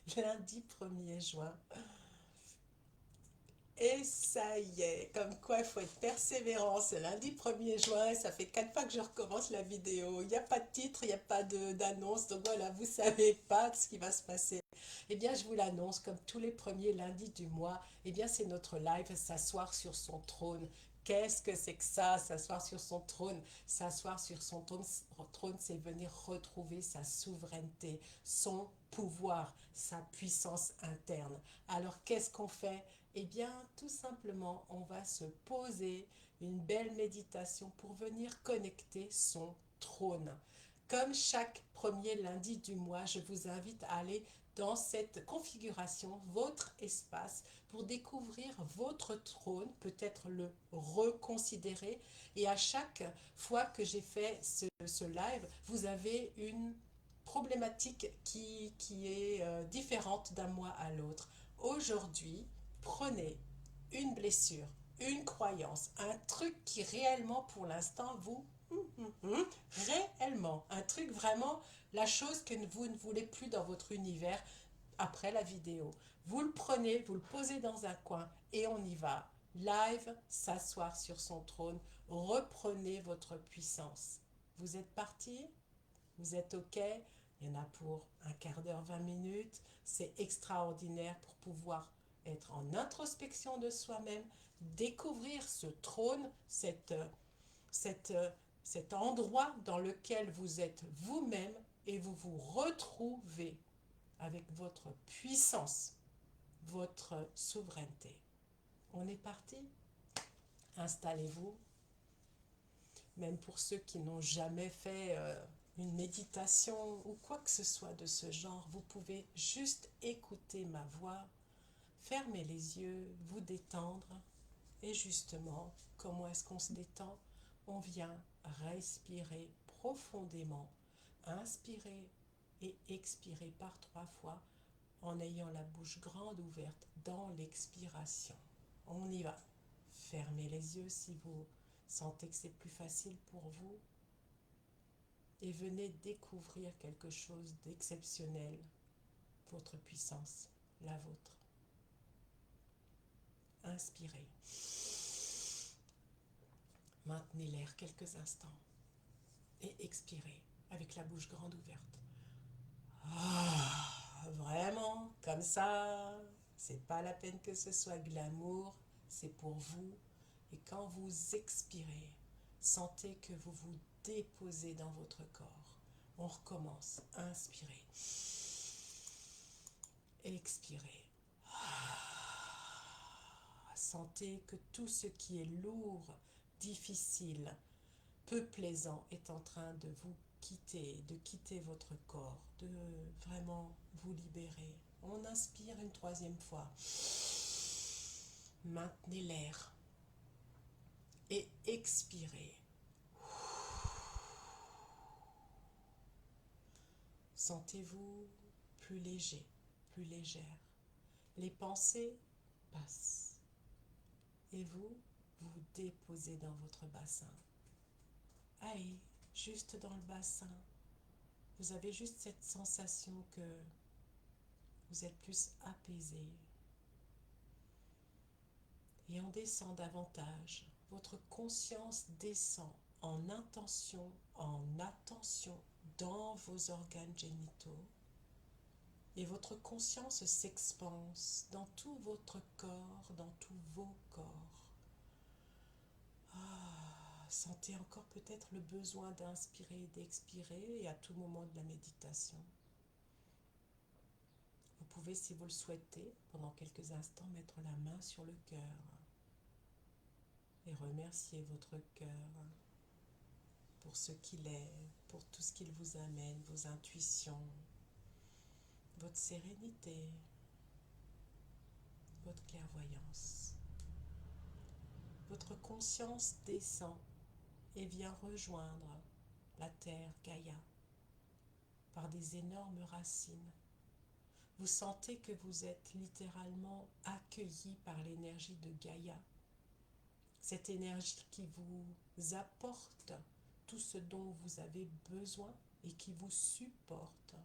c'est lundi 1er juin. Et ça y est, comme quoi il faut être persévérant. C'est lundi 1er juin, ça fait 4 fois que je recommence la vidéo. Il n'y a pas de titre, il n'y a pas d'annonce, donc voilà, vous ne savez pas ce qui va se passer. Eh bien, je vous l'annonce, comme tous les premiers lundis du mois, eh bien, c'est notre live S'asseoir sur son trône. Qu'est-ce que c'est que ça, s'asseoir sur son trône? S'asseoir sur son trône, c'est venir retrouver sa souveraineté, son pouvoir, sa puissance interne. Alors, qu'est-ce qu'on fait? Eh bien, tout simplement, on va se poser une belle méditation pour venir connecter son trône. Comme chaque premier lundi du mois, je vous invite à aller dans cette configuration, votre espace, pour découvrir votre trône, peut-être le reconsidérer. Et à chaque fois que j'ai fait ce live, vous avez une problématique qui est différente d'un mois à l'autre. Aujourd'hui, prenez une blessure, une croyance, un truc qui réellement pour l'instant vous réellement, un truc vraiment, la chose que vous ne voulez plus dans votre univers après la vidéo. Vous le prenez, vous le posez dans un coin et on y va. Live, s'asseoir sur son trône, reprenez votre puissance. Vous êtes parti? Vous êtes OK? Il y en a pour un quart d'heure, 20 minutes. C'est extraordinaire pour pouvoir être en introspection de soi-même, découvrir ce trône, cette, cet endroit dans lequel vous êtes vous-même et vous vous retrouvez avec votre puissance, votre souveraineté. On est parti? Installez-vous. Même pour ceux qui n'ont jamais fait une méditation ou quoi que ce soit de ce genre, vous pouvez juste écouter ma voix, fermer les yeux, vous détendre. Et justement, comment est-ce qu'on se détend? On vient respirer profondément, inspirer et expirer par 3 fois en ayant la bouche grande ouverte dans l'expiration. On y va. Fermez les yeux si vous sentez que c'est plus facile pour vous et venez découvrir quelque chose d'exceptionnel, votre puissance, la vôtre. Inspirez. Maintenez l'air quelques instants et expirez avec la bouche grande ouverte. Vraiment, comme ça, c'est pas la peine que ce soit glamour, c'est pour vous. Et quand vous expirez, sentez que vous vous déposez dans votre corps. On recommence. Inspirez. Expirez. Sentez que tout ce qui est lourd, difficile, peu plaisant est en train de vous quitter, de quitter votre corps, de vraiment vous libérer. On inspire une 3e fois. Maintenez l'air et expirez. Sentez-vous plus léger, plus légère. Les pensées passent et vous vous déposez dans votre bassin. Allez, juste dans le bassin. Vous avez juste cette sensation que vous êtes plus apaisé. Et on descend davantage. Votre conscience descend en intention, en attention dans vos organes génitaux. Et votre conscience s'expanse dans tout votre corps, dans tous vos corps. Sentez encore peut-être le besoin d'inspirer et d'expirer et à tout moment de la méditation. Vous pouvez, si vous le souhaitez, pendant quelques instants, mettre la main sur le cœur et remercier votre cœur pour ce qu'il est, pour tout ce qu'il vous amène, vos intuitions, votre sérénité, votre clairvoyance. Votre conscience descend et vient rejoindre la terre Gaïa par des énormes racines. Vous sentez que vous êtes littéralement accueilli par l'énergie de Gaïa, cette énergie qui vous apporte tout ce dont vous avez besoin et qui vous supporte.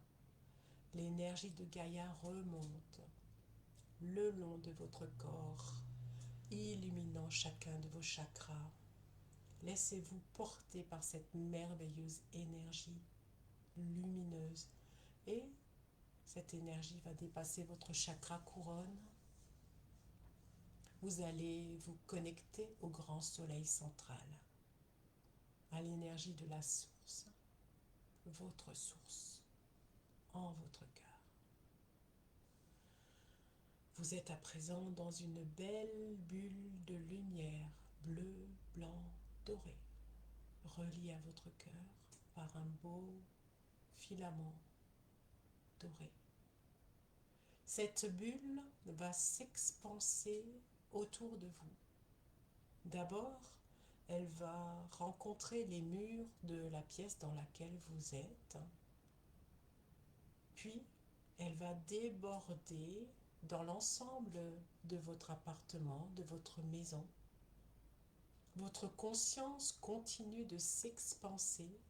L'énergie de Gaïa remonte le long de votre corps, illuminant chacun de vos chakras. Laissez-vous porter par cette merveilleuse énergie lumineuse et cette énergie va dépasser votre chakra couronne. Vous allez vous connecter au grand soleil central, à l'énergie de la source, votre source, en votre cœur. Vous êtes à présent dans une belle bulle de lumière bleue, blanc, doré, reliée à votre cœur par un beau filament doré. Cette bulle va s'expanser autour de vous. D'abord, elle va rencontrer les murs de la pièce dans laquelle vous êtes. Puis, elle va déborder dans l'ensemble de votre appartement, de votre maison. Votre conscience continue de s'expanser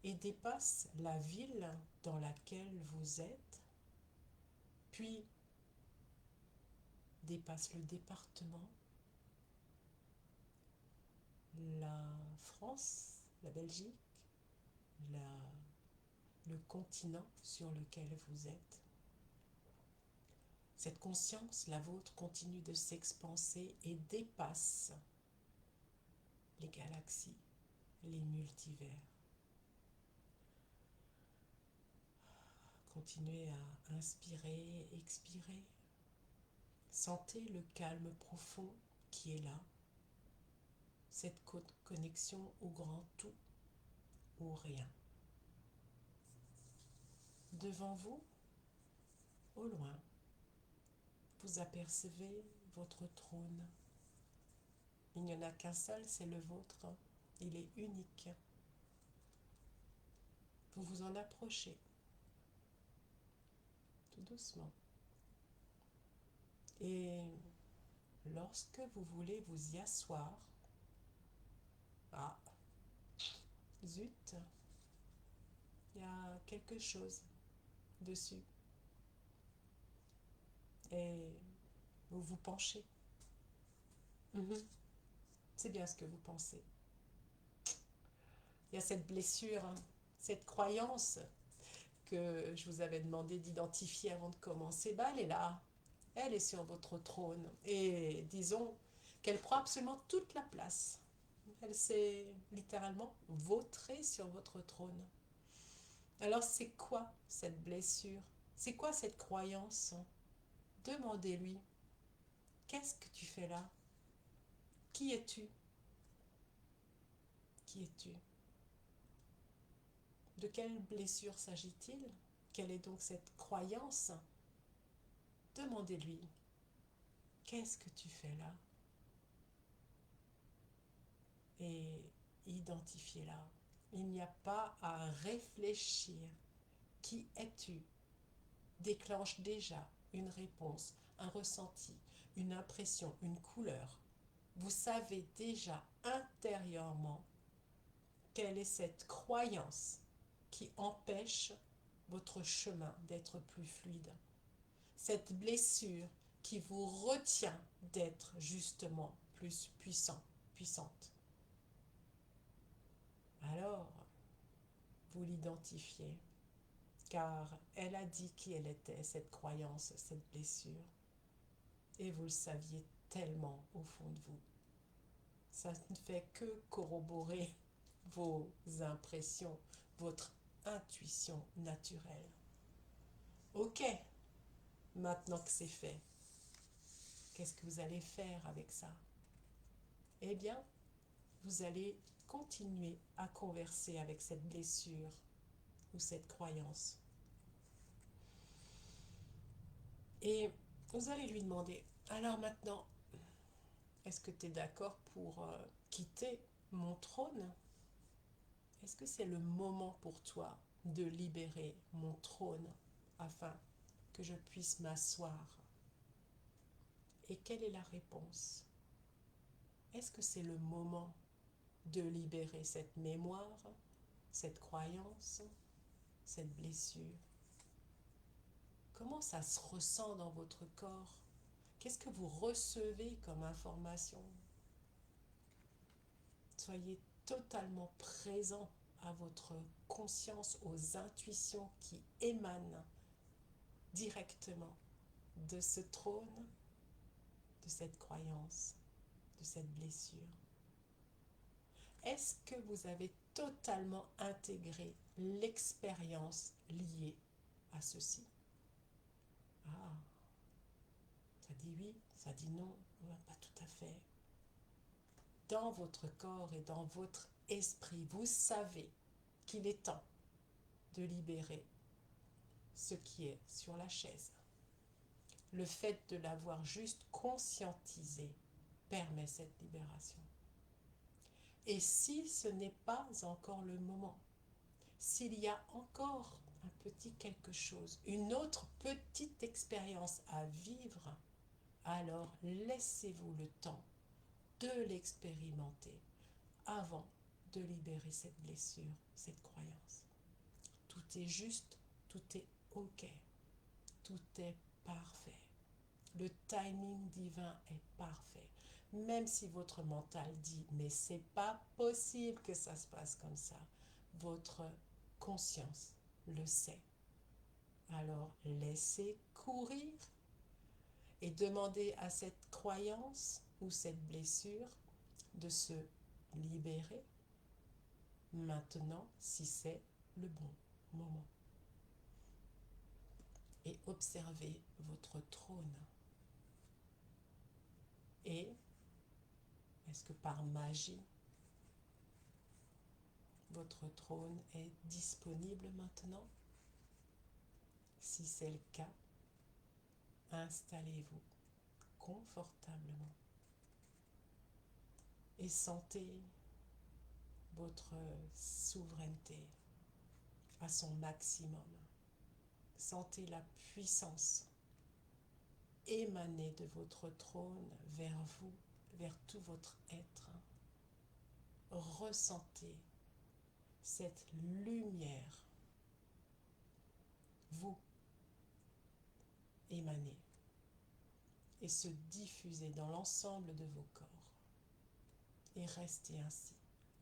et dépasse la ville dans laquelle vous êtes, puis dépasse le département, la France, la Belgique, le continent sur lequel vous êtes. Cette conscience, la vôtre, continue de s'expanser et dépasse les galaxies, les multivers. Continuez à inspirer, expirer. Sentez le calme profond qui est là. Cette connexion au grand tout, au rien. Devant vous, au loin, vous apercevez votre trône. Il n'y en a qu'un seul, c'est le vôtre. Il est unique. Vous vous en approchez, tout doucement. Et lorsque vous voulez vous y asseoir, ah, zut, il y a quelque chose dessus. Et vous vous penchez. C'est bien ce que vous pensez. Il y a cette blessure, hein, cette croyance que je vous avais demandé d'identifier avant de commencer. Bah, elle est là. Elle est sur votre trône. Et disons qu'elle prend absolument toute la place. Elle s'est littéralement vautrée sur votre trône. Alors c'est quoi cette blessure? C'est quoi cette croyance? Demandez-lui. Qu'est-ce que tu fais là? Qui es-tu? Qui es-tu? De quelle blessure s'agit-il? Quelle est donc cette croyance? Demandez-lui. Qu'est-ce que tu fais là? Et identifiez-la. Il n'y a pas à réfléchir. Qui es-tu? Déclenche déjà une réponse, un ressenti, une impression, une couleur. Vous savez déjà intérieurement quelle est cette croyance qui empêche votre chemin d'être plus fluide. Cette blessure qui vous retient d'être justement plus puissante. Alors, vous l'identifiez, car elle a dit qui elle était, cette croyance, cette blessure. Et vous le saviez tellement au fond de vous. Ça ne fait que corroborer vos impressions, votre intuition naturelle. Ok, maintenant que c'est fait, qu'est-ce que vous allez faire avec ça? Eh bien, vous allez continuer à converser avec cette blessure ou cette croyance. Et vous allez lui demander, alors maintenant, est-ce que tu es d'accord pour quitter mon trône? Est-ce que c'est le moment pour toi de libérer mon trône afin que je puisse m'asseoir? Et quelle est la réponse? Est-ce que c'est le moment de libérer cette mémoire, cette croyance, cette blessure? Comment ça se ressent dans votre corps? Qu'est-ce que vous recevez comme information? Soyez totalement présent à votre conscience, aux intuitions qui émanent directement de ce trône, de cette croyance, de cette blessure. Est-ce que vous avez totalement intégré l'expérience liée à ceci? Ah, ça dit oui, ça dit non, pas tout à fait. Dans votre corps et dans votre esprit, vous savez qu'il est temps de libérer ce qui est sur la chaise. Le fait de l'avoir juste conscientisé permet cette libération. Et si ce n'est pas encore le moment, s'il y a encore un petit quelque chose, une autre petite expérience à vivre, alors laissez-vous le temps de l'expérimenter avant de libérer cette blessure, cette croyance. Tout est juste, tout est ok, tout est parfait. Le timing divin est parfait. Même si votre mental dit mais c'est pas possible que ça se passe comme ça, votre conscience le sait. Alors laissez courir et demandez à cette croyance ou cette blessure de se libérer maintenant si c'est le bon moment. Et observez votre trône. Et est-ce que par magie, votre trône est disponible maintenant? Si c'est le cas, installez-vous confortablement et sentez votre souveraineté à son maximum. Sentez la puissance émaner de votre trône vers vous, vers tout votre être. Ressentez cette lumière, vous, émaner et se diffuser dans l'ensemble de vos corps. Et restez ainsi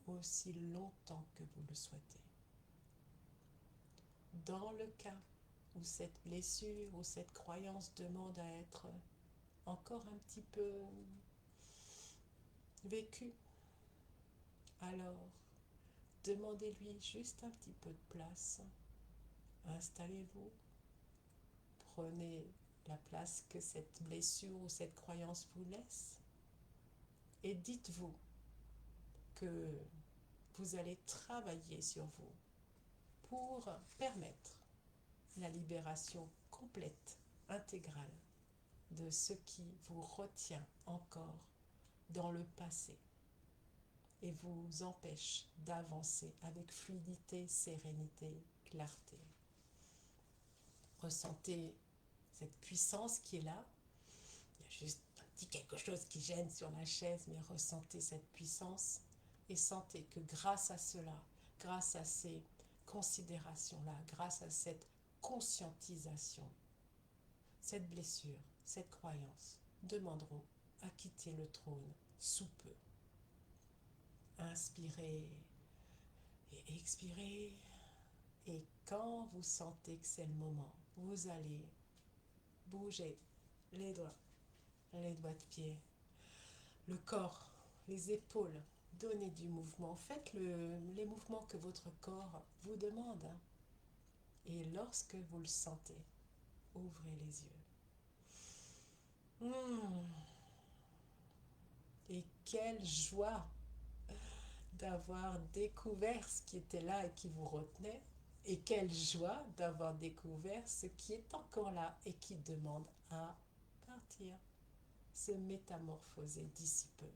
aussi longtemps que vous le souhaitez. Dans le cas où cette blessure ou cette croyance demande à être encore un petit peu vécue, alors demandez-lui juste un petit peu de place. Installez-vous, prenez la place que cette blessure ou cette croyance vous laisse et dites-vous que vous allez travailler sur vous pour permettre la libération complète, intégrale de ce qui vous retient encore dans le passé et vous empêche d'avancer avec fluidité, sérénité, clarté. Ressentez cette puissance qui est là. Il y a juste un petit quelque chose qui gêne sur la chaise, mais ressentez cette puissance et sentez que grâce à cela, grâce à ces considérations-là, grâce à cette conscientisation, cette blessure, cette croyance demanderont à quitter le trône sous peu. Inspirez et expirez. Et quand vous sentez que c'est le moment, vous allez bouger les doigts de pied, le corps, les épaules. Donnez du mouvement. Faites les mouvements que votre corps vous demande. Et lorsque vous le sentez, ouvrez les yeux. Et quelle joie d'avoir découvert ce qui était là et qui vous retenait. Et quelle joie d'avoir découvert ce qui est encore là et qui demande à partir, se métamorphoser d'ici peu.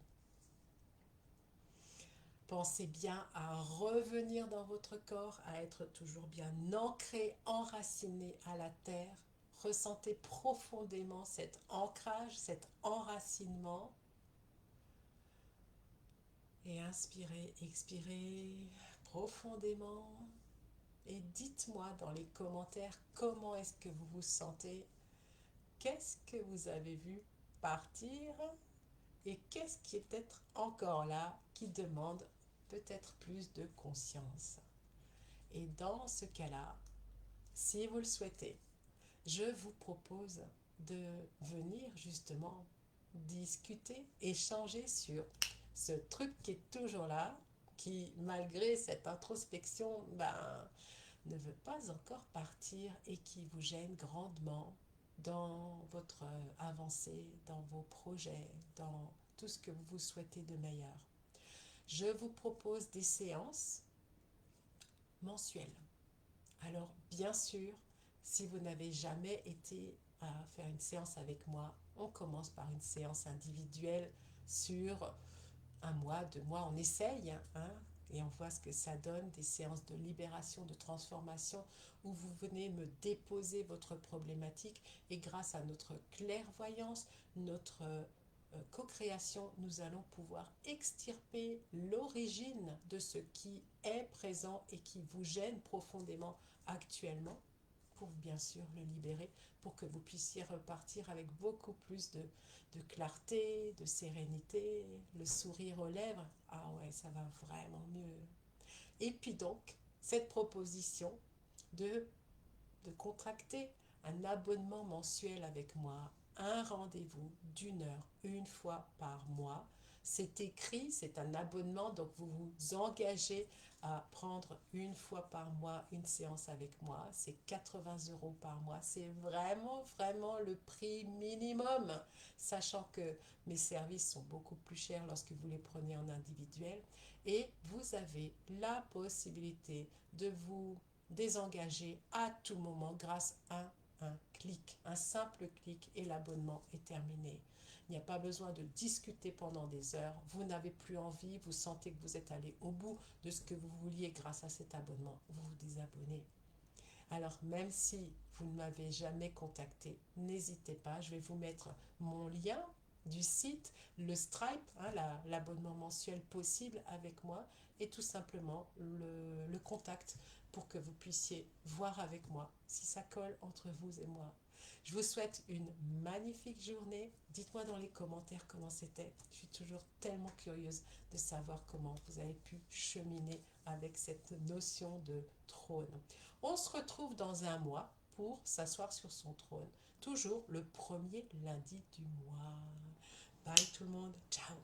Pensez bien à revenir dans votre corps, à être toujours bien ancré, enraciné à la terre. Ressentez profondément cet ancrage, cet enracinement. Et inspirez, expirez profondément. et dites-moi dans les commentaires comment est-ce que vous vous sentez, qu'est-ce que vous avez vu partir et qu'est-ce qui est peut-être encore là qui demande peut-être plus de conscience. Et dans ce cas-là, si vous le souhaitez, je vous propose de venir justement discuter, échanger sur ce truc qui est toujours là, qui malgré cette introspection, ne veut pas encore partir et qui vous gêne grandement dans votre avancée, dans vos projets, dans tout ce que vous souhaitez de meilleur. Je vous propose des séances mensuelles. Alors, bien sûr, si vous n'avez jamais été à faire une séance avec moi, on commence par une séance individuelle sur un mois, 2 mois, on essaye, hein, et on voit ce que ça donne, des séances de libération, de transformation, où vous venez me déposer votre problématique, et grâce à notre clairvoyance, notre co-création, nous allons pouvoir extirper l'origine de ce qui est présent et qui vous gêne profondément actuellement, pour bien sûr le libérer, pour que vous puissiez repartir avec beaucoup plus de clarté, de sérénité, le sourire aux lèvres. Ah ouais, ça va vraiment mieux. Et puis donc, cette proposition de, de contracter un abonnement mensuel avec moi, un rendez-vous d'1 heure, une fois par mois. C'est écrit, c'est un abonnement, donc vous vous engagez à prendre une fois par mois une séance avec moi. C'est 80 € par mois. C'est vraiment, vraiment le prix minimum, sachant que mes services sont beaucoup plus chers lorsque vous les prenez en individuel. Et vous avez la possibilité de vous désengager à tout moment grâce à un clic, un simple clic et l'abonnement est terminé. Il n'y a pas besoin de discuter pendant des heures. Vous n'avez plus envie, vous sentez que vous êtes allé au bout de ce que vous vouliez grâce à cet abonnement. Vous vous désabonnez. Alors même si vous ne m'avez jamais contacté, n'hésitez pas, je vais vous mettre mon lien du site, le Stripe, hein, l'abonnement mensuel possible avec moi, et tout simplement le contact pour que vous puissiez voir avec moi si ça colle entre vous et moi. Je vous souhaite une magnifique journée. Dites-moi dans les commentaires comment c'était. Je suis toujours tellement curieuse de savoir comment vous avez pu cheminer avec cette notion de trône. On se retrouve dans un mois pour s'asseoir sur son trône. Toujours le premier lundi du mois. Bye tout le monde. Ciao.